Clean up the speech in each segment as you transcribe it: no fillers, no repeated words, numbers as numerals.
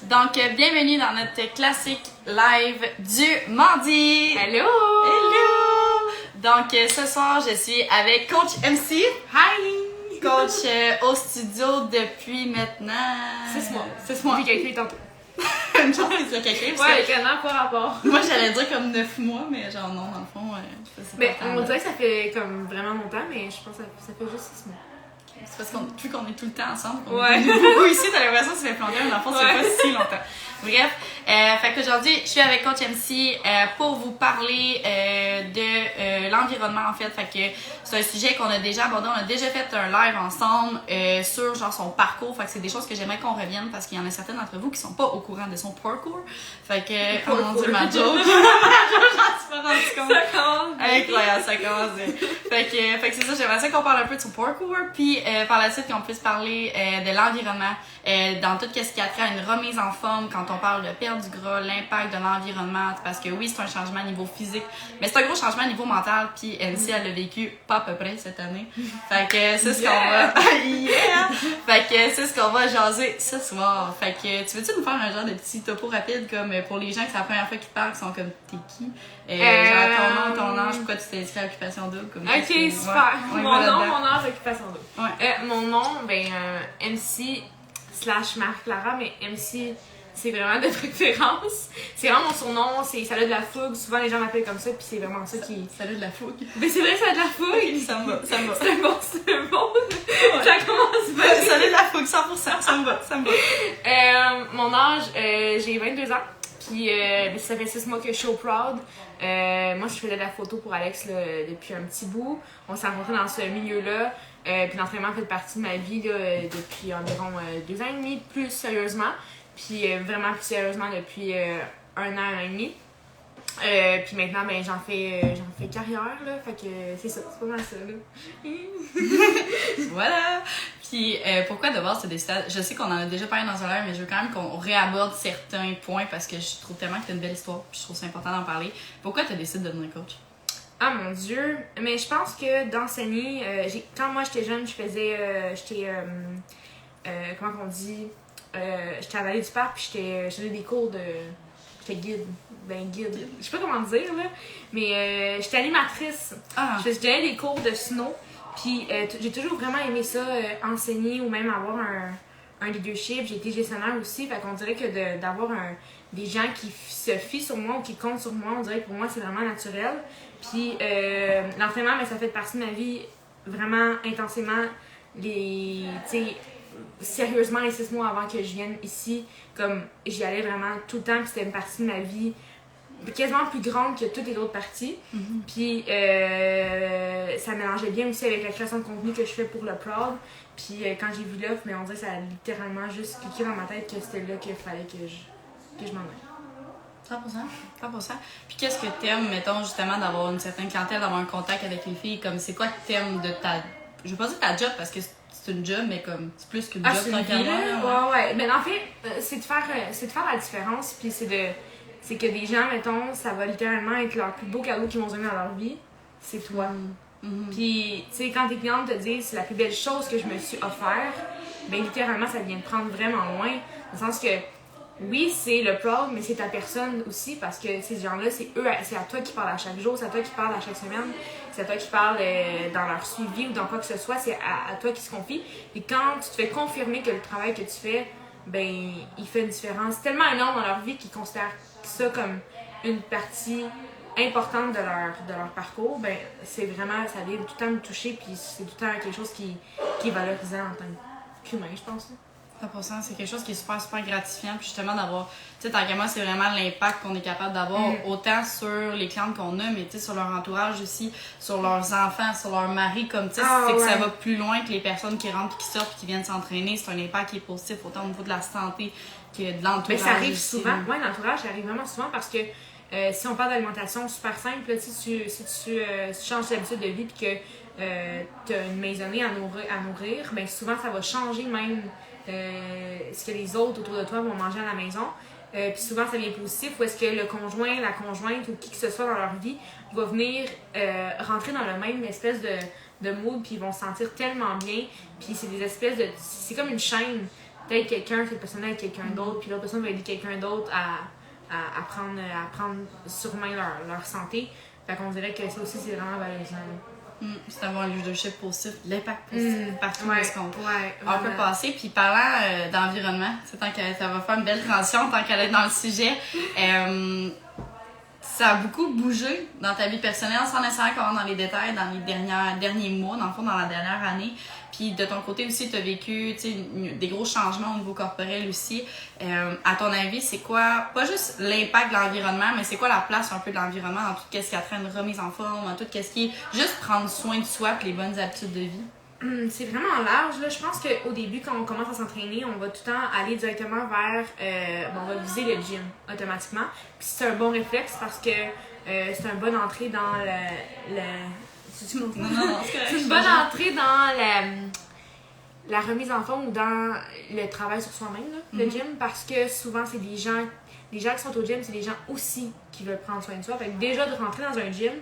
Donc, bienvenue dans notre classique live du mardi. Hello! Hello! Donc, ce soir, je suis avec Coach MC. Hi! Coach au studio depuis maintenant... 6 mois. 6 mois. J'ai calculé tantôt. Une chance que tu as calculé. Ouais, canard par rapport. Moi, j'allais dire comme 9 mois, mais genre non, dans le fond, c'est Mais pas tant, on là. dirait que ça fait comme vraiment longtemps, mais je pense que ça fait juste 6 mois. C'est parce vu qu'on est tout le temps ensemble, qu'on Ouais. est beaucoup ici, t'as l'impression que ça fait plus longtemps, mais dans le fond, ça fait pas si longtemps. Bref, fait qu'aujourd'hui, je suis avec Coach MC pour vous parler de l'environnement, en fait. Fait que c'est un sujet qu'on a déjà abordé. On a déjà fait un live ensemble sur genre son parcours. Fait que c'est des choses que j'aimerais qu'on revienne parce qu'il y en a certaines d'entre vous qui sont pas au courant de son parcours. Fait que, oh mon Dieu, ma joke. J'en suis pas rendu compte. Ça commence! Incroyable, ça commence bien. Fait que c'est ça, j'aimerais ça qu'on parle un peu de son parcours, puis par la suite qu'on puisse parler de l'environnement, dans tout ce qui a trait à une remise en forme, quand on parle de perdre du gras, l'impact de l'environnement, parce que oui, c'est un changement au niveau physique, mais c'est un gros changement au niveau mental, puis NC, elle l'a vécu pas à peu près cette année. Fait que c'est ce qu'on va... yeah! Fait que c'est ce qu'on va jaser ce soir. Fait que tu veux-tu nous faire un genre de petit topo rapide, comme pour les gens que c'est la première fois qu'ils te parlent, qui sont comme t'es qui? Genre ton nom, ton âge, pourquoi tu t'es inscrit à Occupation Double? Comme Ok, que, super! Ouais, Mon nom, mon âge, occupation double. Ouais. Mon nom, MC / Marie-Clara, mais MC, c'est vraiment de préférence. C'est vraiment mon surnom, ça a de la fougue. Souvent, les gens m'appellent comme ça, puis c'est vraiment ça qui... Ça a de la fougue. Mais c'est vrai, ça a de la fougue! Ça me va, ça me va. C'est un bon. Ça commence bien. Ça a de la fougue, 100%, ça me va, ça me va. Mon âge, j'ai 22 ans. Puis ça fait 6 mois que je suis au Proud. Moi, je faisais de la photo pour Alex là, depuis un petit bout. On s'est rencontrés dans ce milieu-là. Puis l'entraînement fait partie de ma vie là, depuis environ 2 ans et demi, plus sérieusement. Puis vraiment plus sérieusement depuis 1 an, 1 an et demi. Puis maintenant, ben, j'en fais carrière, là. Fait que c'est ça, c'est pas mal ça, là. Voilà. Puis pourquoi d'abord tu décidé... Je sais qu'on en a déjà parlé dans un live, mais je veux quand même qu'on réaborde certains points parce que je trouve tellement que t'as une belle histoire, puis je trouve ça important d'en parler. Pourquoi tu as décidé de devenir coach? Ah mon Dieu! Mais je pense que d'enseigner, quand moi j'étais jeune, je faisais. Comment qu'on dit? J'étais à Vallée du Parc, puis j'avais des cours de. J'étais guide. Ben, guide. Je sais pas comment dire, là. Mais j'étais animatrice. Ah. Je faisais des cours de snow. Puis j'ai toujours vraiment aimé ça, enseigner ou même avoir un leadership. J'ai été gestionnaire aussi. Fait qu'on dirait que d'avoir des gens qui se fient sur moi ou qui comptent sur moi, on dirait que pour moi, c'est vraiment naturel. Puis l'entraînement, ça fait partie de ma vie vraiment intensément. Sérieusement, les 6 mois avant que je vienne ici, comme j'y allais vraiment tout le temps, puis c'était une partie de ma vie quasiment plus grande que toutes les autres parties. Mm-hmm. Puis ça mélangeait bien aussi avec la création de contenu que je fais pour le Proud. Puis quand j'ai vu l'offre, mais on dirait que ça a littéralement juste cliqué dans ma tête que c'était là qu'il fallait que je m'en aille. 100%. Puis qu'est-ce que t'aimes, mettons, justement, d'avoir une certaine clientèle, d'avoir un contact avec les filles? Comme c'est quoi que t'aimes de ta... Je veux pas dire ta job parce que c'est une job, mais comme c'est plus qu'une job tant qu'à moi. Ouais. Mais en fait, c'est de faire la différence, puis c'est que des gens, mettons, ça va littéralement être leur plus beau cadeau qu'ils vont donner dans leur vie, c'est toi. Mm-hmm. Puis, tu sais, quand tes clientes te disent c'est la plus belle chose que je me suis offert, ben littéralement, ça vient de prendre vraiment loin. Dans le sens que, oui, c'est le Proud, mais c'est ta personne aussi, parce que ces gens-là, c'est à toi qui parlent à chaque jour, c'est à toi qui parlent à chaque semaine, c'est à toi qui parles dans leur suivi ou dans quoi que ce soit, c'est à toi qui se confie. Et quand tu te fais confirmer que le travail que tu fais, ben, il fait une différence tellement énorme dans leur vie qu'ils considèrent ça comme une partie importante de leur parcours, ben, c'est vraiment, ça vient tout le temps me toucher, puis c'est tout le temps quelque chose qui est valorisant en tant qu'humain, je pense. 100%, c'est quelque chose qui est super, super gratifiant. Puis justement, d'avoir, tu sais, tant qu'à moi, c'est vraiment l'impact qu'on est capable d'avoir, autant sur les clientes qu'on a, mais tu sais, sur leur entourage aussi, sur leurs enfants, sur leur mari, comme tu sais, c'est que ça va plus loin que les personnes qui rentrent, qui sortent, qui viennent s'entraîner. C'est un impact qui est positif, autant au niveau de la santé que de l'entourage. Mais ça arrive aussi, souvent, ouais, l'entourage, ça arrive vraiment souvent parce que si on parle d'alimentation super simple, là, si tu changes d'habitude de vie et que tu as une maisonnée à nourrir, ben souvent ça va changer même ce que les autres autour de toi vont manger à la maison. Puis souvent ça vient positif, ou est-ce que le conjoint, la conjointe ou qui que ce soit dans leur vie va venir rentrer dans le même espèce de mood, puis ils vont se sentir tellement bien. Puis c'est des espèces de... C'est comme une chaîne. t'aides quelqu'un, cette personne-là aide quelqu'un d'autre, puis l'autre personne va aider quelqu'un d'autre à prendre sur main leur santé. Fait qu'on dirait que ça aussi, c'est vraiment valorisant. C'est d'avoir un leadership positif, l'impact positif partout où est-ce qu'on peut passer. Puis parlant d'environnement, tant que ça va faire une belle transition tant qu'elle est dans le sujet. Ça a beaucoup bougé dans ta vie personnelle, sans nécessairement qu'on rentre dans les détails, dans les derniers mois, dans le fond, dans la dernière année. Puis de ton côté aussi, tu as vécu des gros changements au niveau corporel aussi. À ton avis, c'est quoi, pas juste l'impact de l'environnement, mais c'est quoi la place un peu de l'environnement dans tout ce qui a trait à une remise en forme, dans tout ce qui est juste prendre soin de soi et les bonnes habitudes de vie? C'est vraiment large. Là. Je pense qu'au début, quand on commence à s'entraîner, on va tout le temps aller directement vers... on va viser le gym automatiquement. Puis c'est un bon réflexe parce que c'est une bonne entrée dans c'est une bonne entrée dans la remise en forme ou dans le travail sur soi-même, le gym, parce que souvent, c'est des gens qui sont au gym, c'est des gens aussi qui veulent prendre soin de soi. Fait que déjà, de rentrer dans un gym,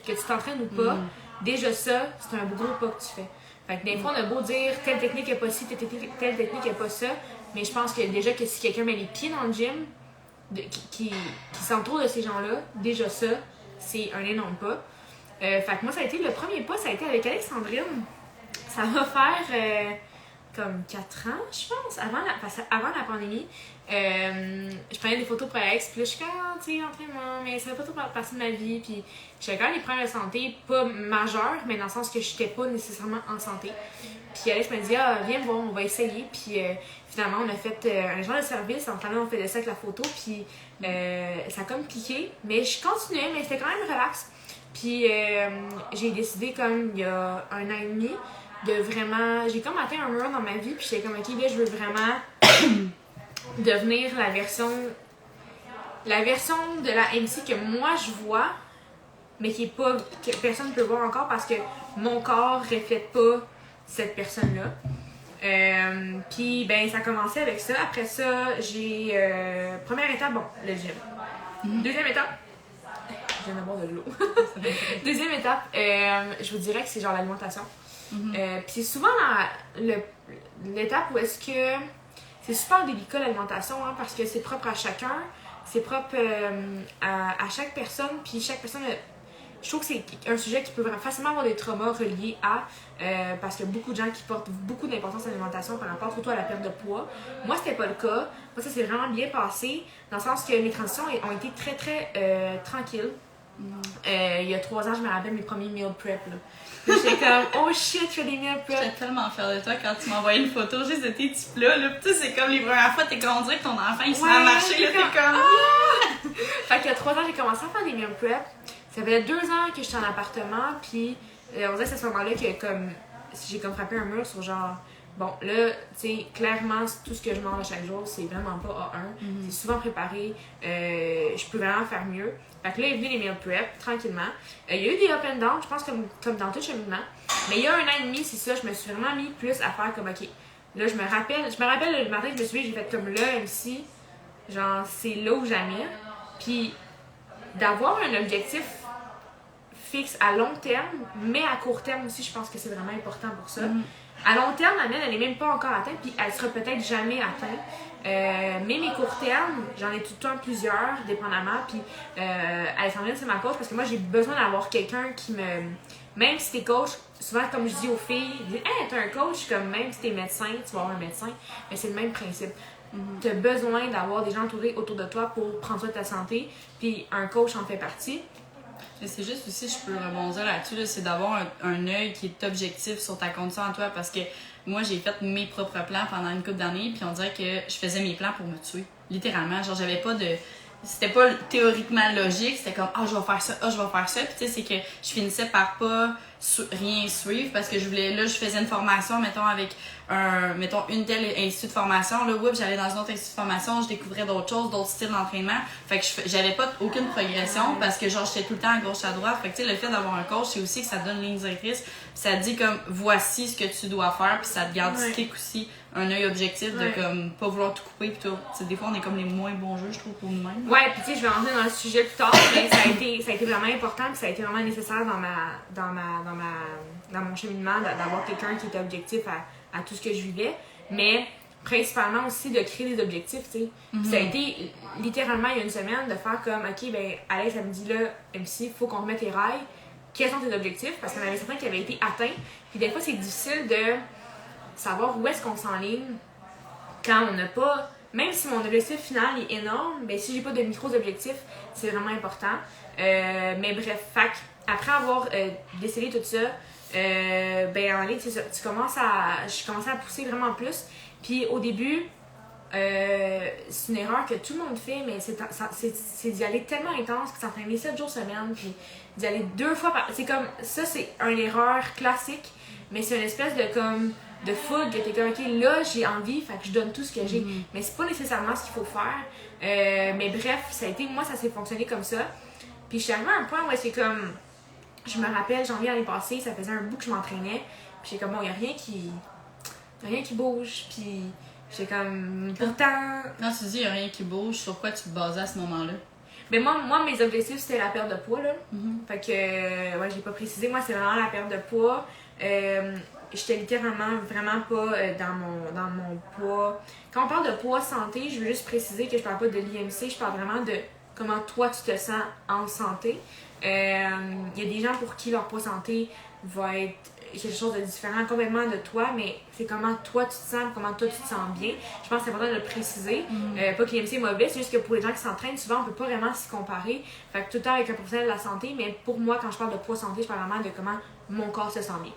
que tu t'entraînes ou pas, déjà ça, c'est un gros pas que tu fais. Fait que des fois, on a beau dire telle technique n'est pas ci, telle technique n'est pas ça, mais je pense que déjà que si quelqu'un met les pieds dans le gym, qui s'entoure de ces gens-là, déjà ça, c'est un énorme pas. Fait que moi, ça a été le premier pas, ça a été avec Alexandrine. Ça va faire comme 4 ans, je pense, avant la pandémie. Je prenais des photos pour Alex, puis là, je suis comme, tu sais, entraînement, mais ça va pas trop faire partie de ma vie. Puis j'avais quand même des problèmes de santé, pas majeurs, mais dans le sens que j'étais pas nécessairement en santé. Puis Alex m'a dit, viens voir, on va essayer. Puis finalement, on a fait un genre de service, en train on faisait ça avec la photo, puis ça a comme piqué. Mais je continuais, mais c'était quand même relax. Puis j'ai décidé, comme il y a 1 an et demi, de vraiment. J'ai comme atteint un mur dans ma vie, puis j'étais comme, ok, là, je veux vraiment devenir la version de la MC que moi je vois, mais que personne ne peut voir encore parce que mon corps reflète pas cette personne-là. Puis ben ça a commencé avec ça. Après ça, j'ai première étape, le gym. Deuxième étape, je viens de boire de l'eau. Deuxième étape, je vous dirais que c'est genre l'alimentation. Puis c'est souvent l'étape où est-ce que c'est super délicat l'alimentation, parce que c'est propre à chacun, c'est propre à chaque personne, puis chaque personne je trouve que c'est un sujet qui peut facilement avoir des traumas reliés à parce qu'il y a beaucoup de gens qui portent beaucoup d'importance à l'alimentation par rapport surtout à la perte de poids. Moi, c'était pas le cas. Moi, ça s'est vraiment bien passé dans le sens que mes transitions ont été très très tranquilles. Il y a 3 ans, je me rappelle mes premiers meal prep. J'étais comme, oh shit, je fais des meal prep. J'étais tellement fière de toi quand tu m'as envoyé une photo juste de tes petits plats. Là. Puis c'est comme les premières fois, t'es comme on dirait que ton enfant il se met à marcher. Là, t'es comme. Fait qu'il y a 3 ans, j'ai commencé à faire des meal prep. Ça faisait 2 ans que j'étais en appartement. Puis on dirait que c'est à ce moment-là que j'ai comme frappé un mur sur genre. Bon, là, tu sais, clairement, tout ce que je mange chaque jour, c'est vraiment pas A1. C'est souvent préparé. Je peux vraiment faire mieux. Fait que là, il est venu les meal prep, tranquillement. Il y a eu des up and down, je pense, comme dans tout cheminement. Mais il y a 1 an et demi, c'est ça, je me suis vraiment mis plus à faire comme, ok, là, je me rappelle le matin, je me suis dit, j'ai fait comme là, MC, genre, c'est là où jamais. Puis, d'avoir un objectif fixe à long terme, mais à court terme aussi, je pense que c'est vraiment important pour ça. À long terme, la mienne, elle n'est même pas encore atteinte, puis elle sera peut-être jamais atteinte. Mais mes courts termes, j'en ai tout le temps plusieurs, dépendamment. Puis Alexandrine, c'est ma coach parce que moi, j'ai besoin d'avoir quelqu'un qui me. Même si t'es coach, souvent, comme je dis aux filles, ils disent, hey, t'es un coach, comme même si t'es médecin, tu vas avoir un médecin. Mais c'est le même principe. T'as besoin d'avoir des gens entourés autour de toi pour prendre soin de ta santé, puis un coach en fait partie. C'est juste aussi, je peux rebondir là-dessus, là, c'est d'avoir un œil qui est objectif sur ta condition à toi parce que moi, j'ai fait mes propres plans pendant une couple d'années puis on dirait que je faisais mes plans pour me tuer. Littéralement, genre j'avais pas de... C'était pas théoriquement logique, c'était comme « Ah, je vais faire ça, je vais faire ça ». Puis tu sais, c'est que je finissais par pas rien suivre parce que je voulais... Là, je faisais une formation, mettons, avec une telle institut de formation. Là, j'allais dans une autre institut de formation, je découvrais d'autres choses, d'autres styles d'entraînement. Fait que j'avais pas aucune progression parce que genre j'étais tout le temps à gauche à droite. Fait que tu sais, le fait d'avoir un coach, c'est aussi que ça te donne une ligne directrice. Puis ça te dit comme voici ce que tu dois faire, puis ça te garde stick aussi un œil objectif de comme pas vouloir tout couper puis tout. T'sais, des fois on est comme les moins bons jeux, je trouve, pour nous-mêmes. Ouais, puis tu sais, je vais rentrer dans le sujet plus tard, mais ça a été vraiment important, puis ça a été vraiment nécessaire dans mon cheminement d'avoir quelqu'un qui était objectif à tout ce que je vivais. Mais principalement aussi de créer des objectifs, tu sais. Ça a été littéralement il y a une semaine de faire comme, ok, ben Alex, elle me dit là, MC, il faut qu'on remette tes rails. Quels sont tes objectifs? Parce qu'il y en avait certains qui avaient été atteints. Puis des fois, c'est difficile de savoir où est-ce qu'on s'enligne quand on n'a pas. Même si mon objectif final est énorme, ben si j'ai pas de micros-objectifs, c'est vraiment important. Mais bref, après avoir décelé tout ça, ben en ligne, c'est ça. Je commençais à pousser vraiment plus. Puis au début, c'est une erreur que tout le monde fait, mais c'est d'y aller tellement intense que s'entraîner 7 jours semaine, puis d'y aller 2 fois par. C'est comme ça, c'est une erreur classique, mais c'est une espèce de food que t'es comme, ok, là j'ai envie, fait que je donne tout ce que j'ai. Mais c'est pas nécessairement ce qu'il faut faire. Mais bref, moi ça s'est fonctionné comme ça. Puis je suis arrivée à un point où c'est comme. Je me rappelle, janvier l'année passée, ça faisait un bout que je m'entraînais. Puis j'étais comme, bon, y a rien qui bouge. Puis j'étais comme, pourtant. Quand tu dis y a rien qui bouge, sur quoi tu te basais à ce moment-là? Mais moi, mes objectifs, c'était la perte de poids, là. Fait que, ouais, j'ai pas précisé. Moi, c'est vraiment la perte de poids. J'étais littéralement vraiment pas dans mon poids. Quand on parle de poids santé, je veux juste préciser que je parle pas de l'IMC, je parle vraiment de comment toi tu te sens en santé. Il y a des gens pour qui leur poids santé va être quelque chose de différent complètement de toi, mais c'est comment toi tu te sens, comment toi tu te sens bien. Je pense que c'est important de le préciser. Pas que l'IMC est mauvais, c'est juste que pour les gens qui s'entraînent, souvent on peut pas vraiment s'y comparer. Fait que tout le temps avec un professionnel de la santé, mais pour moi, quand je parle de poids santé, je parle vraiment de comment mon corps se sent bien.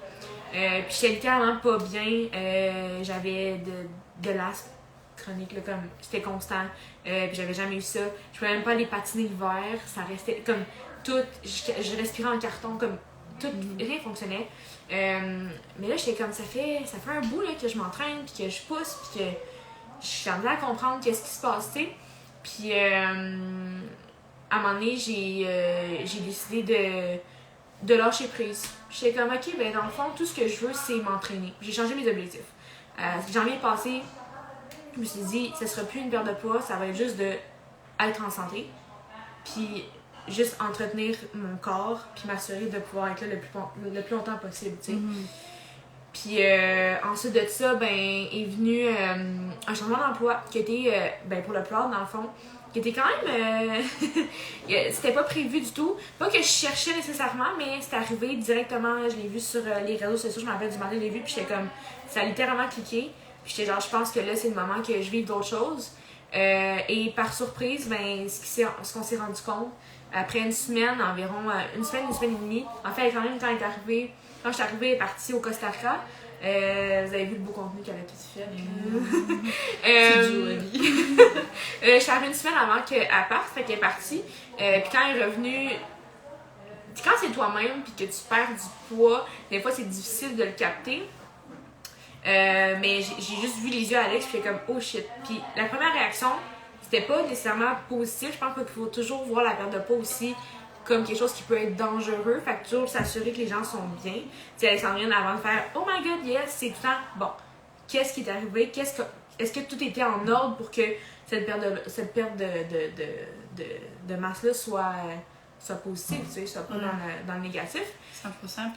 Puis j'étais littéralement pas bien. J'avais de l'asthme chronique, là, comme c'était constant. Puis j'avais jamais eu ça. Je pouvais même pas aller patiner l'hiver. Ça restait comme tout. Je respirais en carton, comme tout, rien fonctionnait. Mais là, j'étais comme ça fait un bout là, que je m'entraîne, puis que je pousse, puis que je suis en train de comprendre qu'est-ce qui se passe, tu sais. Puis à un moment donné, j'ai décidé de lâcher prise. J'étais comme, ok, ben dans le fond, tout ce que je veux, c'est m'entraîner. J'ai changé mes objectifs. Janvier passé, je me suis dit, ce sera plus une perte de poids, ça va être juste d'être en santé. Puis juste entretenir mon corps, puis m'assurer de pouvoir être là le plus longtemps possible, tu sais. Puis ensuite de ça, ben, est venu un changement d'emploi qui était, ben, pour le Proud, dans le fond, qui était quand même. C'était pas prévu du tout. Pas que je cherchais nécessairement, mais c'est arrivé directement. Je l'ai vu sur les réseaux sociaux, je me rappelle du matin, je l'ai vu, puis j'étais comme. Ça a littéralement cliqué. Puis j'étais genre, je pense que là, c'est le moment que je vive d'autres choses. Et par surprise, ben, ce qu'on s'est rendu compte, après une semaine environ, une semaine et demie, en fait, quand même, quand je suis arrivée, elle est partie au Costa Rica. Vous avez vu le beau contenu qu'elle a tout fait. Je suis arrivée une semaine avant qu'elle parte, fait qu'elle est partie. Puis quand elle est revenue, quand c'est toi-même puis que tu perds du poids, des fois c'est difficile de le capter. Mais j'ai juste vu les yeux à Alex, puis j'étais comme oh shit. Puis la première réaction, c'était pas nécessairement positif. Je pense qu'il faut toujours voir la perte de poids aussi comme quelque chose qui peut être dangereux. Fait que toujours s'assurer que les gens sont bien. Tu sais, Alexandrine, avant de faire oh my god, yes, c'est tout le temps bon. Qu'est-ce qui est arrivé? Est-ce que tout était en ordre pour que cette perte de masse-là soit positive, tu sais, soit pas dans le négatif? 100%.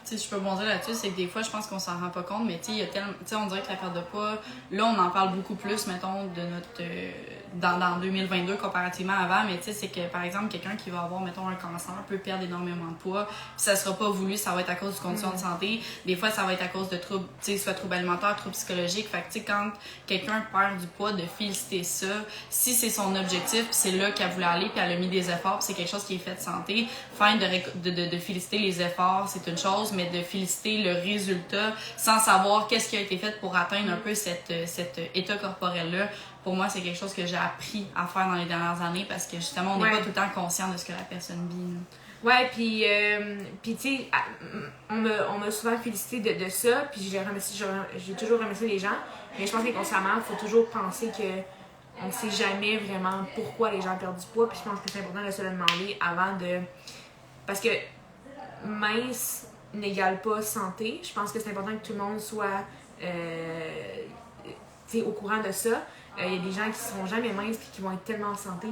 Puis, je peux bondir là-dessus, c'est que des fois, je pense qu'on s'en rend pas compte, mais il y a tellement. On dirait que la perte de poids, là, on en parle beaucoup plus, mettons, de notre. Dans 2022 comparativement à avant, mais c'est que, par exemple, quelqu'un qui va avoir, mettons, un cancer peut perdre énormément de poids, puis ça sera pas voulu, ça va être à cause de conditions de santé. Des fois, ça va être à cause de troubles, soit troubles alimentaires, troubles psychologiques. Fait que, quand quelqu'un perd du poids, de féliciter ça, si c'est son objectif, puis c'est là qu'elle voulait aller, puis elle a mis des efforts, puis c'est quelque chose qui est fait de santé, fine de féliciter les efforts, c'est une chose, mais de féliciter le résultat sans savoir qu'est-ce qui a été fait pour atteindre un peu cet état corporel-là. Pour moi, c'est quelque chose que j'ai appris à faire dans les dernières années parce que justement, on n'est pas tout le temps conscient de ce que la personne vit. Ouais, puis tu sais, on m'a souvent félicité de ça, puis j'ai toujours remercié les gens, mais je pense qu'inconsciemment, il faut toujours penser que on sait jamais vraiment pourquoi les gens perdent du poids, puis je pense que c'est important de se le demander avant de. Parce que mince n'égale pas santé. Je pense que c'est important que tout le monde soit au courant de ça. Il y a des gens qui seront jamais minces et qui vont être tellement en santé.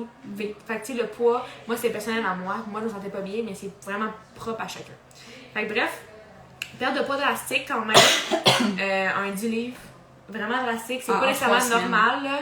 Fait que le poids, moi c'est personnel à moi. Moi je me sentais pas bien, mais c'est vraiment propre à chacun. Fait que bref, perte de poids drastique quand même. Un 10 livres vraiment drastique. C'est En pas nécessairement 3 semaines. normal, là.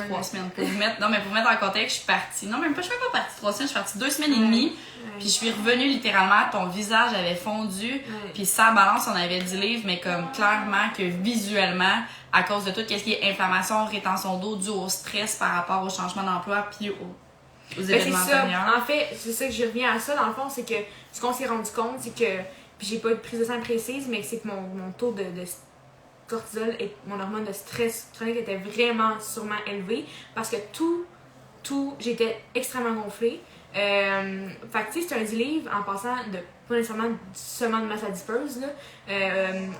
3 semaines. Pour vous mettre en contexte, je suis partie. Non, même pas, je suis même pas partie 3 semaines, je suis partie 2 semaines et demie. Puis je suis revenue littéralement, ton visage avait fondu. Puis sans balance, on avait 10 livres, mais comme clairement que visuellement, à cause de tout ce qui est inflammation, rétention d'eau due au stress par rapport au changement d'emploi puis aux événements c'est ça. antérieurs. En fait, c'est ça que je reviens à ça, dans le fond, c'est que ce qu'on s'est rendu compte, c'est que, puis j'ai pas de prise de sang précise, mais c'est que mon taux de cortisol et mon hormone de stress chronique était vraiment sûrement élevé parce que j'étais extrêmement gonflée. Fait que tu sais, c'est un 10 livres en passant de pas nécessairement seulement de masse adipeuse, là,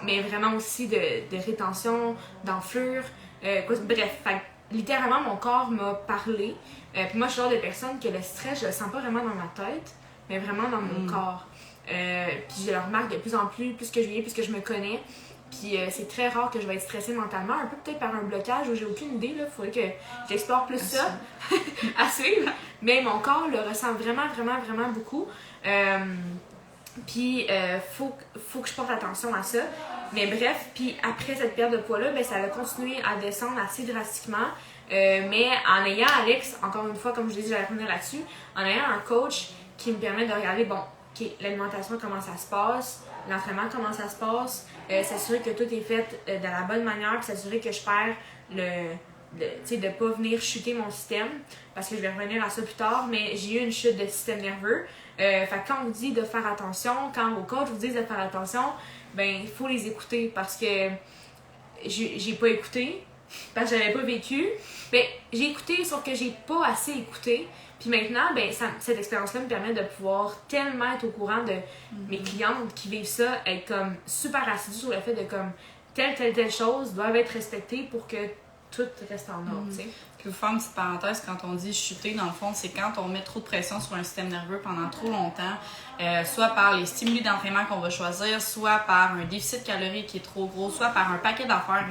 mais vraiment aussi de rétention, d'enflure. Bref, fait que littéralement mon corps m'a parlé. Puis moi, je suis le genre de personne que le stress, je le sens pas vraiment dans ma tête, mais vraiment dans mon corps. Puis je le remarque de plus en plus que je vieillis, plus que je me connais. Puis c'est très rare que je vais être stressée mentalement, un peu peut-être par un blocage où j'ai aucune idée, là. Faudrait que j'explore plus ça à suivre. Mais mon corps le ressent vraiment, vraiment, vraiment beaucoup. Puis faut que je porte attention à ça. Mais bref, puis après cette perte de poids-là, ben, ça a continué à descendre assez drastiquement. Mais en ayant Alex, encore une fois, comme je l'ai dit, j'allais revenir là-dessus, en ayant un coach qui me permet de regarder, bon, ok, l'alimentation, comment ça se passe, l'entraînement, comment ça se passe, s'assurer que tout est fait de la bonne manière, puis s'assurer que je perds tu sais, de pas venir chuter mon système, parce que je vais revenir à ça plus tard, mais j'ai eu une chute de système nerveux. Fait que quand on vous dit de faire attention, quand vos coachs vous disent de faire attention, ben il faut les écouter, parce que j'ai pas écouté, parce que j'avais pas vécu. Ben, j'ai écouté, sauf que j'ai pas assez écouté. Puis maintenant, ben, cette expérience-là me permet de pouvoir tellement être au courant de mes clientes qui vivent ça, être comme super assidus sur le fait de comme telle chose doivent être respectées pour que tout reste en ordre, tu sais. Puis vous faire une petite parenthèse, quand on dit chuter, dans le fond, c'est quand on met trop de pression sur un système nerveux pendant trop longtemps, soit par les stimuli d'entraînement qu'on va choisir, soit par un déficit calorique qui est trop gros, soit par un paquet d'affaires,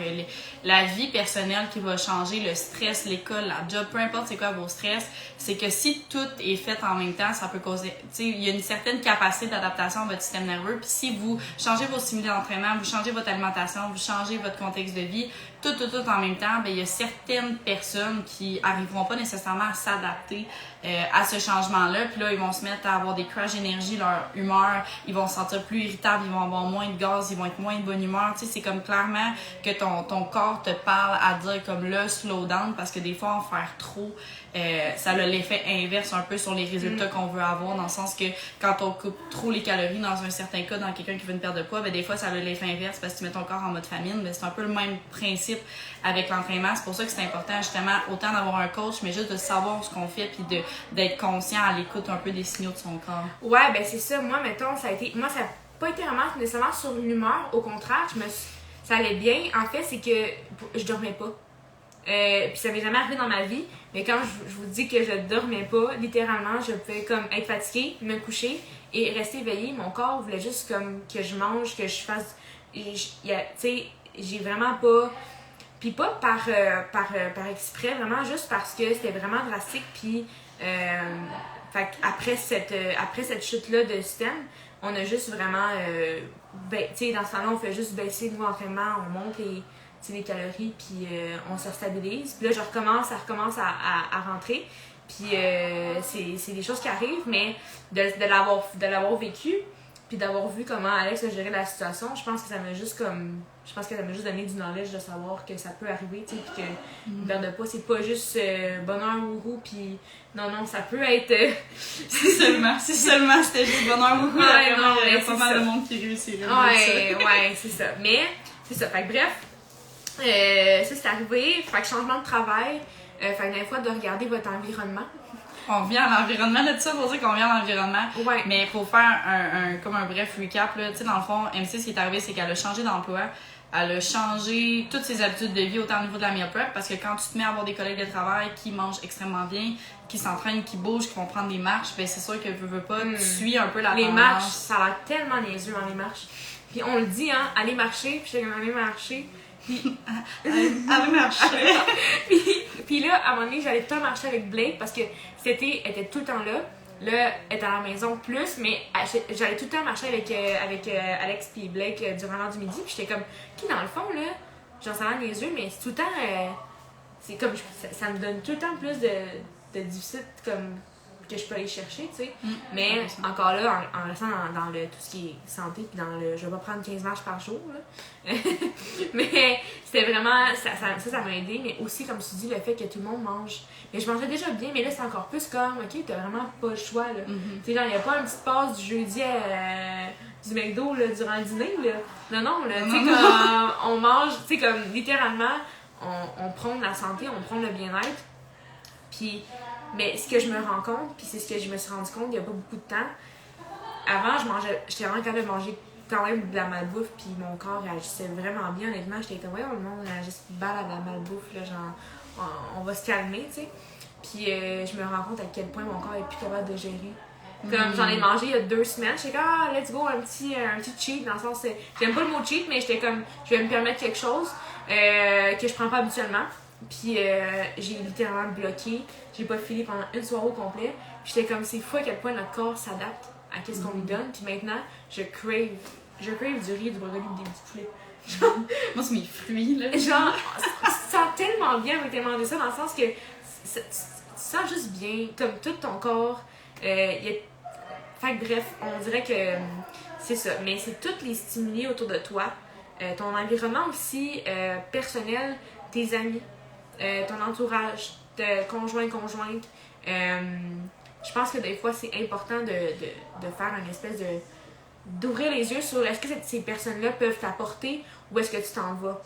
la vie personnelle qui va changer, le stress, l'école, la job, peu importe c'est quoi vos stress, c'est que si tout est fait en même temps, ça peut causer, tu sais, il y a une certaine capacité d'adaptation à votre système nerveux, puis si vous changez vos stimuli d'entraînement, vous changez votre alimentation, vous changez votre contexte de vie, tout en même temps, ben il y a certaines personnes qui arriveront pas nécessairement à s'adapter à ce changement-là. Puis là, ils vont se mettre à avoir des crashs d'énergie, leur humeur, ils vont se sentir plus irritables, ils vont avoir moins de gaz, ils vont être moins de bonne humeur. Tu sais, c'est comme clairement que ton corps te parle à dire comme là, slow down, parce que des fois, en faire trop, ça a l'effet inverse un peu sur les résultats qu'on veut avoir, dans le sens que quand on coupe trop les calories, dans un certain cas, dans quelqu'un qui veut une perte de poids, ben des fois, ça a l'effet inverse parce que tu mets ton corps en mode famine. Ben, c'est un peu le même principe avec l'entraînement. C'est pour ça que c'est important, justement, autant d'avoir un coach, mais juste de savoir ce qu'on fait puis d'être conscient à l'écoute un peu des signaux de son corps. Ouais, ben c'est ça. Moi, mettons, ça n'a pas été vraiment nécessairement sur l'humeur. Au contraire, ça allait bien. En fait, c'est que je dormais pas. Puis ça m'est jamais arrivé dans ma vie, mais quand je vous dis que je dormais pas, littéralement, je pouvais comme être fatiguée, me coucher et rester éveillée. Mon corps voulait juste comme que je mange, que je fasse... Tu sais, j'ai vraiment pas... Puis pas par exprès, vraiment juste parce que c'était vraiment drastique. Puis fait après cette chute-là de système, on a juste vraiment... tu sais, dans ce temps-là, on fait juste baisser le niveau d'entraînement, on monte les calories, puis on se stabilise. Puis là, ça recommence à rentrer. Puis c'est des choses qui arrivent, mais de l'avoir vécu, puis d'avoir vu comment Alex a géré la situation, je pense que ça m'a juste donné du knowledge de savoir que ça peut arriver, tu sais, puis que une perte de poids, c'est pas juste bonheur wouhou, puis non, ça peut être... si seulement c'était juste bonheur wouhou, ouais, non, il y a pas mal de monde qui réussit. Ouais, c'est ça. Mais, c'est ça. Fait que bref, ça c'est arrivé. Fait que changement de travail, fait que des fois de regarder votre environnement. On revient à l'environnement, là, tout ça pour dire qu'on revient à l'environnement. Ouais. Mais pour faire comme un bref recap, là, tu sais, dans le fond, MC, ce qui est arrivé, c'est qu'elle a changé d'emploi. Elle a changé toutes ses habitudes de vie, autant au niveau de la meal prep, parce que quand tu te mets à avoir des collègues de travail qui mangent extrêmement bien, qui s'entraînent, qui bougent, qui vont prendre des marches, ben c'est sûr que veux pas, tu suis un peu la Les tendance. marches, ça a l'air tellement niaiseux dans les marches. Puis on le dit, hein, aller marcher, puis j'étais comme aller marcher. Puis... aller marcher. puis là, à un moment donné, j'allais tout le temps marcher avec Blake parce que cet été, elle était tout le temps là. Là, elle est à la maison plus, mais j'allais tout le temps marcher avec Alex et Blake durant l'heure du midi. Puis j'étais comme, dans le fond, là, Genre, ça a l'air niaiseux, mais c'est tout le temps. C'est comme. Ça me donne tout le temps plus de difficile comme que je peux aller chercher, tu sais. Mais encore là, en restant dans le tout ce qui est santé, puis dans le. Je vais pas prendre 15 marches par jour, là. Mais c'était vraiment. Ça m'a aidé, mais aussi, comme tu dis, le fait que tout le monde mange. Mais je mangeais déjà bien, mais là, c'est encore plus comme, ok, t'as vraiment pas le choix, là. Tu sais, genre, il y a pas une petite passe du jeudi du McDo, là, durant le dîner, là. Non, là, tu sais, comme, on mange, tu sais, comme, littéralement, on prône la santé, on prône le bien-être. Puis, mais ce que je me rends compte, puis c'est ce que je me suis rendu compte il y a pas beaucoup de temps, avant, j'étais vraiment capable de manger quand même de la malbouffe, puis mon corps réagissait vraiment bien, honnêtement. J'étais comme, ouais, le monde réagit mal à de la malbouffe, là, genre, on va se calmer, tu sais. Puis je me rends compte à quel point mon corps est plus capable de gérer. Comme j'en ai mangé il y a 2 semaines, j'étais comme, let's go, un petit cheat, dans le sens, j'aime pas le mot cheat, mais j'étais comme, je vais me permettre quelque chose que je prends pas habituellement. Puis j'ai littéralement bloqué, j'ai pas filé pendant une soirée au complet. Puis j'étais comme, c'est fou à quel point notre corps s'adapte à ce qu'on lui donne. Puis maintenant, je crave du riz, du brocoli, des petits poulets. Genre, moi, c'est mes fruits, là. Genre, ça sent tellement bien avec manger ça, dans le sens que tu sens juste bien, comme tout ton corps. Fait que bref, on dirait que c'est ça. Mais c'est tous les stimuli autour de toi. Ton environnement aussi personnel, tes amis, ton entourage, conjointe. Je pense que des fois, c'est important de faire une espèce d'ouvrir les yeux sur est-ce que ces personnes-là peuvent t'apporter ou est-ce que tu t'en vas.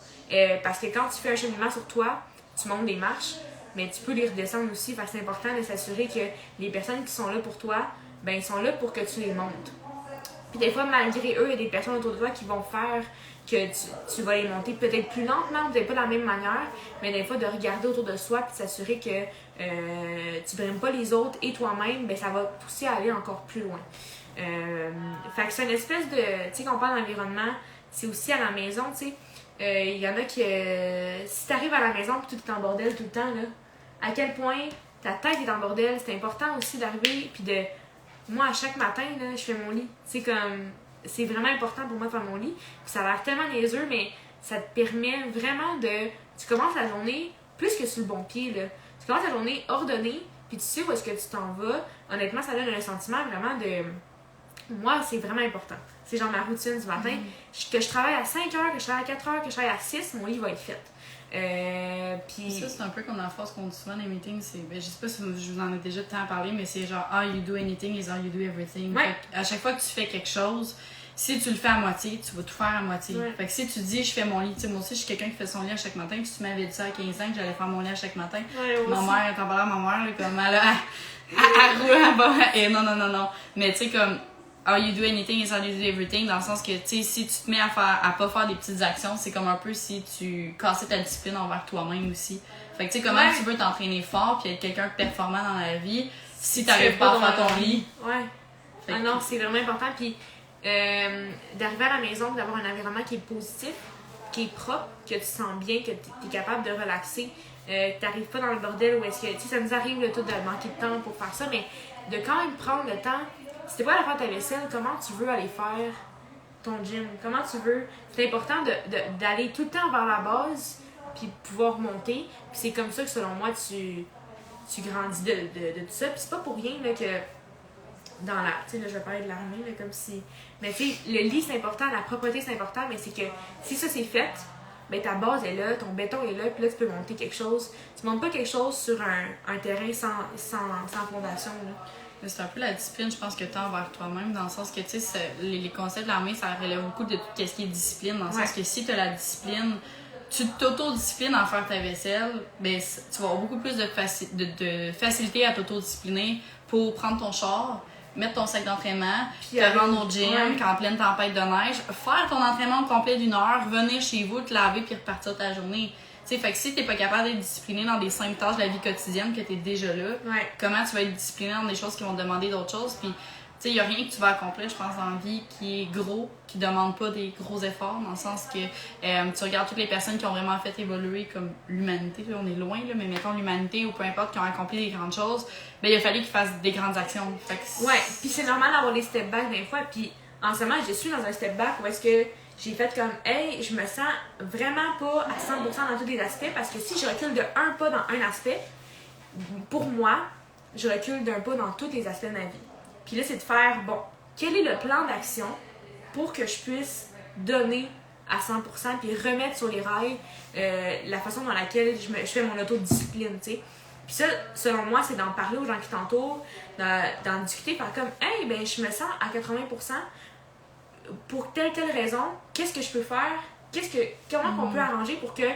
Parce que quand tu fais un cheminement sur toi, tu montes des marches, mais tu peux les redescendre aussi. Parce que c'est important de s'assurer que les personnes qui sont là pour toi, ben ils sont là pour que tu les montes. Puis des fois, malgré eux, il y a des personnes autour de toi qui vont faire que tu vas les monter peut-être plus lentement, peut-être pas de la même manière, mais des fois de regarder autour de soi puis s'assurer que tu brimes pas les autres et toi-même, ben ça va pousser à aller encore plus loin. Fait que c'est une espèce de, tu sais, quand on parle d'environnement, c'est aussi à la maison, tu sais. Il y en a qui, si t'arrives à la maison puis tout est en bordel tout le temps, là, à quel point ta tête est en bordel, c'est important aussi d'arriver puis de... Moi, à chaque matin, là, je fais mon lit. C'est comme... C'est vraiment important pour moi de faire mon lit. Puis ça a l'air tellement niaiseux, mais ça te permet vraiment de... Tu commences la journée plus que sur le bon pied, là. Tu commences la journée ordonnée, puis tu sais où est-ce que tu t'en vas. Honnêtement, ça donne un sentiment vraiment de... Moi, c'est vraiment important. C'est genre ma routine du matin. Que je travaille à 5 heures, que je travaille à 4 heures, que je travaille à 6, mon lit va être fait. Puis... Ça, c'est un peu comme la phrase qu'on dit souvent dans les meetings, c'est, ben, je sais pas si je vous en ai déjà tant parlé, mais c'est genre, how you do anything is how you do everything. Ouais. À chaque fois que tu fais quelque chose, si tu le fais à moitié, tu vas tout faire à moitié. Ouais. Fait que si tu dis, je fais mon lit, tu sais, moi aussi, je suis quelqu'un qui fait son lit à chaque matin, puis si tu m'avais dit ça à 15 ans, que j'allais faire mon lit à chaque matin, ma mère, t'en parlais à ma mère, là, comme elle roule, et non. Mais tu sais, comme, how you do anything is how you do everything, dans le sens que, tu sais, si tu te mets à pas faire des petites actions, c'est comme un peu si tu cassais ta discipline envers toi-même aussi. Fait que, tu sais, comment tu veux t'entraîner fort puis être quelqu'un de performant dans la vie si t'arrives pas à faire ton lit? Ouais. Ah non, c'est vraiment important. Puis, d'arriver à la maison, d'avoir un environnement qui est positif, qui est propre, que tu sens bien, que tu es capable de relaxer, que tu n'arrives pas dans le bordel où est-ce que, tu sais, ça nous arrive le tout de manquer de temps pour faire ça, mais de quand même prendre le temps. Si t'es pas à faire ta vaisselle, comment tu veux aller faire ton gym? Comment tu veux? C'est important d'aller tout le temps vers la base, puis pouvoir monter. Puis c'est comme ça que, selon moi, tu grandis de tout ça. Puis c'est pas pour rien là, que dans la... Tu sais, là, je vais parler de l'armée, là, comme si... Mais tu sais, le lit, c'est important, la propreté, c'est important, mais c'est que si ça, c'est fait, ben ta base est là, ton béton est là, puis là, tu peux monter quelque chose. Tu montes pas quelque chose sur un terrain sans fondation, là. C'est un peu la discipline, je pense, que tu as envers toi-même, dans le sens que, tu sais, les concepts de l'armée, ça relève beaucoup de tout ce qui est discipline, dans le sens que si tu as la discipline, tu t'auto-disciplines en faire ta vaisselle, ben, tu vas avoir beaucoup plus de facilité à t'auto-discipliner pour prendre ton char, mettre ton sac d'entraînement, te rendre au gym, en pleine tempête de neige, faire ton entraînement au complet d'1 heure, venir chez vous, te laver puis repartir ta journée. T'sais, fait que si t'es pas capable d'être discipliné dans des simples tâches de la vie quotidienne que t'es déjà là, comment tu vas être discipliné dans des choses qui vont te demander d'autres choses? Puis, tu sais, y a rien que tu vas accomplir, je pense, dans la vie qui est gros, qui demande pas des gros efforts, dans le sens que tu regardes toutes les personnes qui ont vraiment fait évoluer comme l'humanité, là, on est loin, là, mais mettons l'humanité ou peu importe, qui ont accompli des grandes choses, ben il a fallu qu'ils fassent des grandes actions. Fait que puis c'est normal d'avoir des step back des fois, puis en ce moment, je suis dans un step back où est-ce que j'ai fait comme, hey, je me sens vraiment pas à 100% dans tous les aspects parce que si je recule de un pas dans un aspect, pour moi, je recule d'un pas dans tous les aspects de ma vie. Puis là, c'est de faire, bon, quel est le plan d'action pour que je puisse donner à 100% puis remettre sur les rails la façon dans laquelle je fais mon autodiscipline, tu sais. Puis ça, selon moi, c'est d'en parler aux gens qui t'entourent, d'en discuter, faire comme, hey, ben, je me sens à 80% pour telle raison, qu'est-ce que je peux faire, comment on peut arranger pour que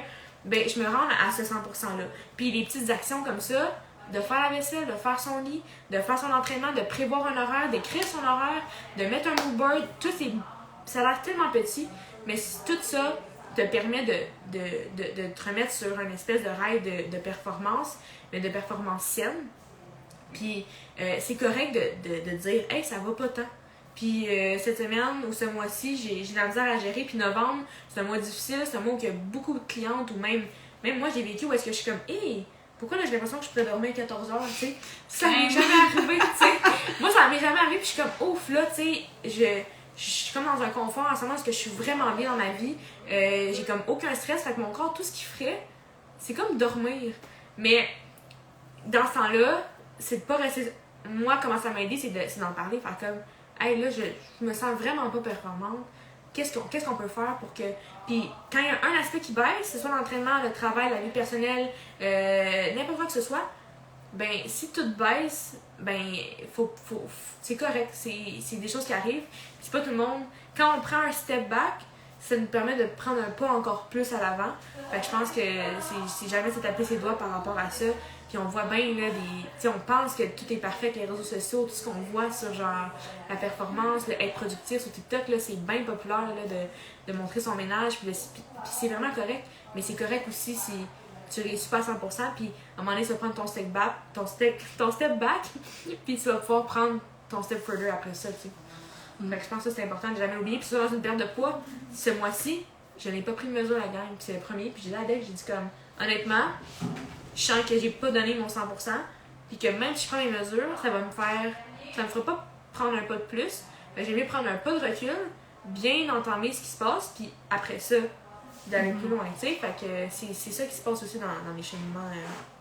ben, je me rende à ce 100%-là. Puis des petites actions comme ça, de faire la vaisselle, de faire son lit, de faire son entraînement, de prévoir un horaire, d'écrire son horaire, de mettre un mood board, ça a l'air tellement petit, mais tout ça te permet de te remettre sur une espèce de rail de performance, mais de performance saine. Puis c'est correct de dire « Hey, ça va pas tant ». Puis cette semaine ou ce mois-ci, j'ai de la misère à gérer. Puis novembre, c'est un mois difficile, c'est un mois où il y a beaucoup de clientes ou même moi, j'ai vécu où est-ce que je suis comme « Hey, pourquoi là, j'ai l'impression que je pourrais dormir 14 heures, tu sais? » Ça m'est jamais arrivé, tu sais. Moi, ça m'est jamais arrivé, puis je suis comme « Ouf, là, tu sais, je suis comme dans un confort en ce moment parce que je suis vraiment bien dans ma vie. J'ai comme aucun stress, fait que mon corps, tout ce qu'il ferait, c'est comme dormir. » Mais dans ce temps-là, c'est de pas rester... Moi, comment ça m'a aidé, c'est d'en parler, faire comme « Hey, là, je me sens vraiment pas performante. Qu'est-ce qu'on peut faire pour que... » Puis quand il y a un aspect qui baisse, que ce soit l'entraînement, le travail, la vie personnelle, n'importe quoi que ce soit, ben si tout baisse, ben c'est correct. C'est des choses qui arrivent. C'est pas tout le monde... Quand on prend un step back, ça nous permet de prendre un pas encore plus à l'avant. Fait que je pense que c'est jamais se taper ses doigts par rapport à ça. Puis on voit bien, là, tu sais, on pense que tout est parfait avec les réseaux sociaux, tout ce qu'on voit sur, genre, la performance, le être productif sur TikTok, là, c'est bien populaire, là, de montrer son ménage, puis c'est vraiment correct, mais c'est correct aussi si tu réussis pas à 100%, puis à un moment donné, tu vas prendre ton step back, puis tu vas pouvoir prendre ton step further après ça, tu sais. Fait que je pense que c'est important de jamais oublier, puis ça, dans une perte de poids, ce mois-ci, je n'ai pas pris de mesure à la gang, puis c'est le premier, puis j'ai dit à Adèle, j'ai dit comme, honnêtement, je sens que j'ai pas donné mon 100%, puis que même si je prends les mesures, ça me fera pas prendre un pas de plus. Fait que j'aime mieux prendre un pas de recul, bien entamer ce qui se passe, puis après ça, d'aller plus loin, tu sais. Fait que c'est ça qui se passe aussi dans les cheminements.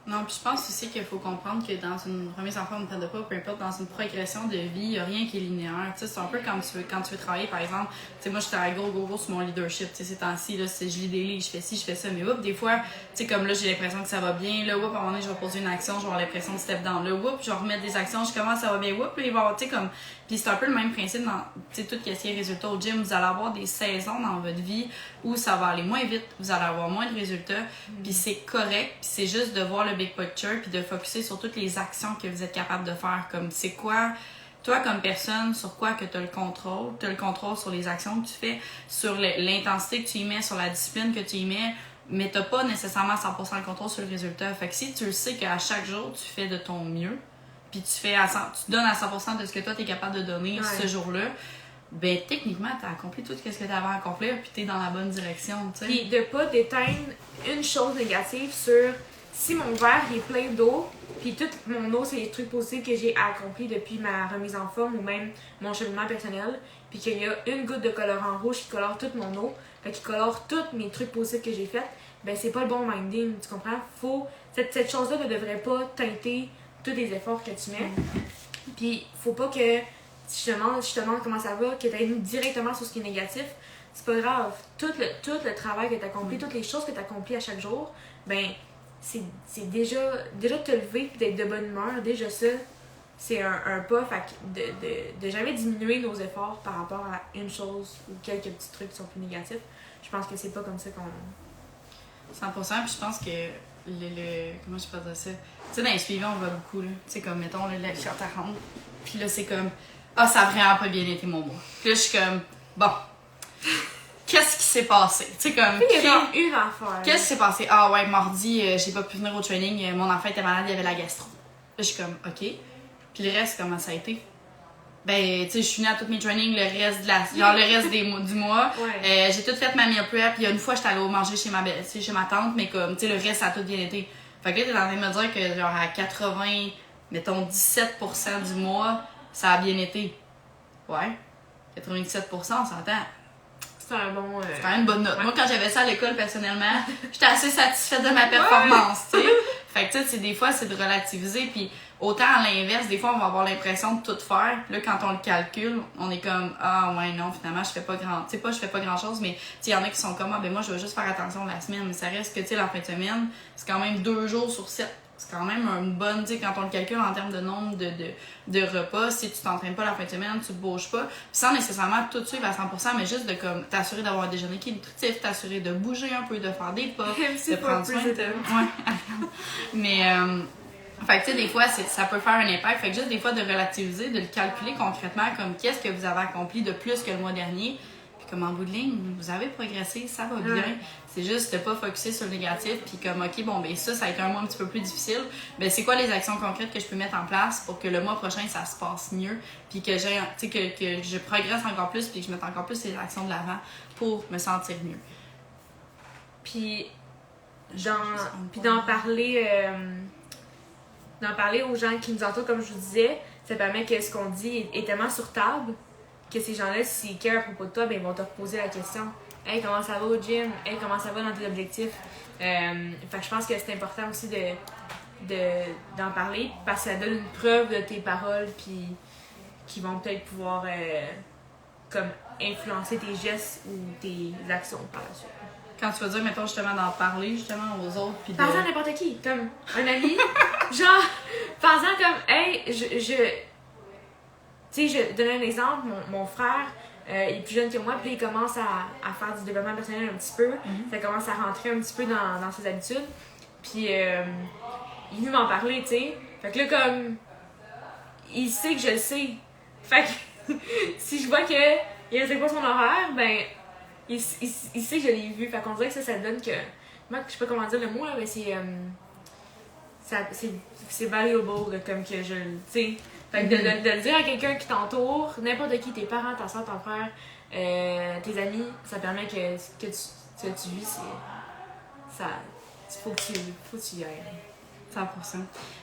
Non, puis je pense aussi qu'il faut comprendre que dans une remise en forme, de pas, peu importe, dans une progression de vie, il n'y a rien qui est linéaire. Tu sais, c'est un peu comme quand tu veux travailler, par exemple. Tu sais, moi, je travaille gros sur mon leadership. Tu sais, ces temps-ci, là, je lis des livres, je fais ci, je fais ça. Mais des fois, tu sais, comme là, j'ai l'impression que ça va bien. Là, à un moment donné, je vais poser une action, je vais avoir l'impression de step down. Là, je vais remettre des actions, je commence, ça va bien. Puis il va avoir, tu sais, comme. Puis c'est un peu le même principe dans, tu sais, tout ce qui est résultats au gym. Vous allez avoir des saisons dans votre vie où ça va aller moins vite, vous allez avoir moins de résultats. Puis c'est correct, puis c'est juste de voir le big picture, puis de focusser sur toutes les actions que vous êtes capable de faire. Comme c'est quoi, toi comme personne, sur quoi que tu as le contrôle. Tu as le contrôle sur les actions que tu fais, sur l'intensité que tu y mets, sur la discipline que tu y mets, mais tu n'as pas nécessairement 100% le contrôle sur le résultat. Fait que si tu le sais qu'à chaque jour, tu fais de ton mieux, puis tu donnes à 100% de ce que toi tu es capable de donner ce jour-là, ben techniquement tu as accompli tout ce que tu avais à accomplir, puis tu es dans la bonne direction, tu sais. Puis de pas d'éteindre une chose négative sur si mon verre est plein d'eau, puis toute mon eau c'est les trucs positifs que j'ai accomplis depuis ma remise en forme ou même mon cheminement personnel, puis qu'il y a une goutte de colorant rouge qui colore toute mon eau, fait qui colore tous mes trucs positifs que j'ai faits, ben c'est pas le bon minding, tu comprends? Cette chose-là ne devrait pas teinter tous les efforts que tu mets. Puis faut pas que si je te demande comment ça va, que tu ailles directement sur ce qui est négatif, c'est pas grave. Tout le travail que tu accomplis, toutes les choses que tu accomplis à chaque jour, ben c'est déjà te lever et d'être de bonne humeur, déjà ça, c'est un pas. Fait que de jamais diminuer nos efforts par rapport à une chose ou quelques petits trucs qui sont plus négatifs, je pense que c'est pas comme ça qu'on... 100%, puis je pense que comment je peux dire ça? Tu sais, dans les suivants, on voit beaucoup, là. Tu sais, comme, mettons, là, la charte à rendre. Puis là, c'est comme, ça a vraiment pas bien été mon mois. Puis là, je suis comme, bon, qu'est-ce qui s'est passé? Tu sais, comme. Il y a une affaire. Qu'est-ce qui s'est passé? Ah ouais, mardi, j'ai pas pu venir au training, mon enfant était malade, il y avait la gastro. Là, je suis comme, OK. Puis le reste, comment ça a été? Ben, tu sais, je suis venue à tous mes trainings le reste du mois. Ouais. J'ai tout fait ma meal prep. Il y a une fois, j'étais allée au manger chez ma tante, mais comme, tu sais, le reste, ça a tout bien été. Fait que là, t'es en train de me dire que, genre, à 17% du mois, ça a bien été. Ouais. 97%, on s'entend. c'est un bon... C'est quand même une bonne note. Ouais. Moi, quand j'avais ça à l'école, personnellement, j'étais assez satisfaite de ma performance, tu sais. Fait que, tu sais, des fois, c'est de relativiser, puis autant à l'inverse, des fois, on va avoir l'impression de tout faire. Là, quand on le calcule, on est comme, ah, ouais, non, finalement, je fais pas grand-chose, mais, tu sais, il y en a qui sont comme, ah, ben moi, je vais juste faire attention la semaine, mais ça reste que, tu sais, la fin de semaine, c'est quand même 2 jours sur 7. C'est quand même une bonne, tu sais, quand on le calcule en termes de nombre de repas, si tu t'entraînes pas la fin de semaine, tu te bouges pas, puis sans nécessairement tout suivre à 100%, mais juste de comme t'assurer d'avoir un déjeuner qui est nutritif, t'assurer de bouger un peu, de faire des pas, de prendre soin de... Ouais. Mais, fait que tu sais, des fois, ça peut faire un impact, fait que juste des fois de relativiser, de le calculer concrètement comme qu'est-ce que vous avez accompli de plus que le mois dernier, puis comme en bout de ligne, vous avez progressé, ça va bien. C'est juste de pas focusser sur le négatif, puis comme, ok, bon, ben ça a été un mois un petit peu plus difficile. Ben c'est quoi les actions concrètes que je peux mettre en place pour que le mois prochain, ça se passe mieux, puis que j'ai, tu sais, que je progresse encore plus, puis que je mette encore plus les actions de l'avant pour me sentir mieux. Puis, d'en parler aux gens qui nous entourent, comme je vous disais, ça permet que ce qu'on dit est tellement sur table que ces gens-là, s'ils carent à propos de toi, ben ils vont te reposer la question. Hey, comment ça va au gym? Hey, comment ça va dans tes objectifs? Fait que je pense que c'est important aussi d'en parler parce que ça donne une preuve de tes paroles puis qui vont peut-être pouvoir comme influencer tes gestes ou tes actions par la suite. Quand tu veux dire, mettons, justement, d'en parler justement aux autres, puis de... Par exemple, n'importe qui, comme un ami, genre, par exemple, comme, hey, tu sais, je donne un exemple, mon frère, il est plus jeune que moi, puis il commence à faire du développement personnel un petit peu. Ça commence à rentrer un petit peu dans ses habitudes. Puis il est venu m'en parler, tu sais. Fait que là, comme, il sait que je le sais. Fait que si je vois qu'il respecte pas son horaire, ben, il sait que je l'ai vu. Fait qu'on dirait que ça donne que, moi, je sais pas comment dire le mot, là, mais c'est valuable, là, comme que je, tu sais. Fait que de le dire à quelqu'un qui t'entoure, n'importe qui, tes parents, ta soeur, ton frère, tes amis, ça permet que ce que tu vis, faut que tu y ailles. 100%.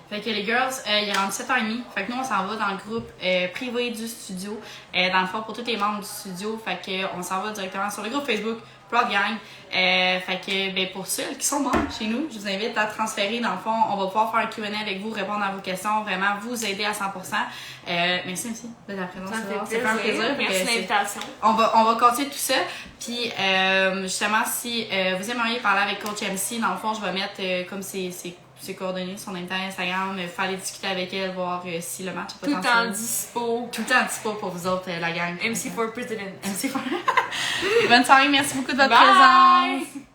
Fait que les girls, il est rendu 7h30. Fait que nous, on s'en va dans le groupe privé du studio. Dans le fond, pour tous les membres du studio. Fait que on s'en va directement sur le groupe Facebook Proud Gang. Fait que ben, pour ceux qui sont membres chez nous, je vous invite à transférer. Dans le fond, on va pouvoir faire un Q&A avec vous, répondre à vos questions, vraiment vous aider à 100%. Merci aussi de ta présence. C'est un plaisir. Merci de l'invitation. On va continuer tout ça. Puis justement, si vous aimeriez parler avec Coach MC, dans le fond, je vais mettre comme ses coordonnées, son Instagram, faire aller discuter avec elle, voir si le match est potentiel. Tout le temps dispo pour vous autres, la gang. MC for President. MC for... Bonne soirée, merci beaucoup de votre présence.